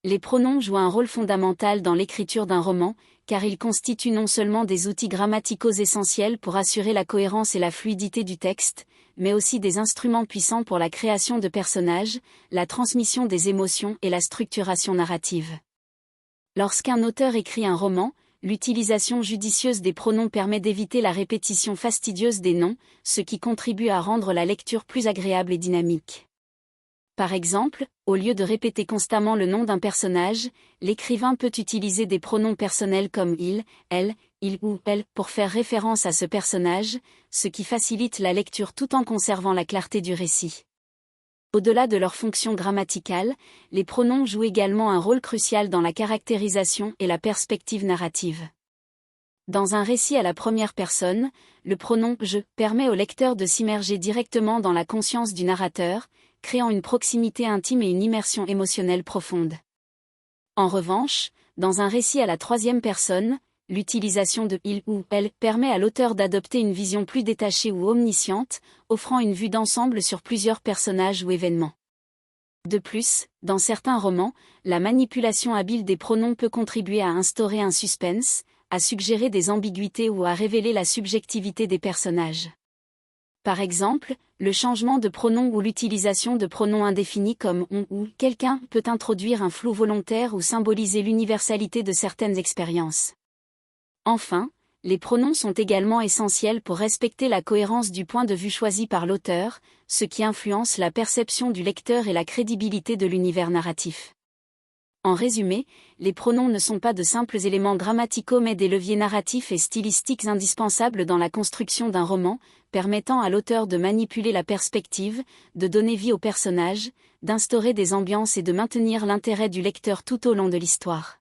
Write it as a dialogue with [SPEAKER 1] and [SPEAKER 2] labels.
[SPEAKER 1] Les pronoms jouent un rôle fondamental dans l'écriture d'un roman, car ils constituent non seulement des outils grammaticaux essentiels pour assurer la cohérence et la fluidité du texte, mais aussi des instruments puissants pour la création de personnages, la transmission des émotions et la structuration narrative. Lorsqu'un auteur écrit un roman, l'utilisation judicieuse des pronoms permet d'éviter la répétition fastidieuse des noms, ce qui contribue à rendre la lecture plus agréable et dynamique. Par exemple, au lieu de répéter constamment le nom d'un personnage, l'écrivain peut utiliser des pronoms personnels comme il ou elle pour faire référence à ce personnage, ce qui facilite la lecture tout en conservant la clarté du récit. Au-delà de leur fonction grammaticale, les pronoms jouent également un rôle crucial dans la caractérisation et la perspective narrative. Dans un récit à la première personne, le pronom « je » permet au lecteur de s'immerger directement dans la conscience du narrateur, créant une proximité intime et une immersion émotionnelle profonde. En revanche, dans un récit à la troisième personne, l'utilisation de il ou elle permet à l'auteur d'adopter une vision plus détachée ou omnisciente, offrant une vue d'ensemble sur plusieurs personnages ou événements. De plus, dans certains romans, la manipulation habile des pronoms peut contribuer à instaurer un suspense, à suggérer des ambiguïtés ou à révéler la subjectivité des personnages. Par exemple, le changement de pronom ou l'utilisation de pronoms indéfinis comme on ou quelqu'un peut introduire un flou volontaire ou symboliser l'universalité de certaines expériences. Enfin, les pronoms sont également essentiels pour respecter la cohérence du point de vue choisi par l'auteur, ce qui influence la perception du lecteur et la crédibilité de l'univers narratif. En résumé, les pronoms ne sont pas de simples éléments grammaticaux mais des leviers narratifs et stylistiques indispensables dans la construction d'un roman, permettant à l'auteur de manipuler la perspective, de donner vie aux personnages, d'instaurer des ambiances et de maintenir l'intérêt du lecteur tout au long de l'histoire.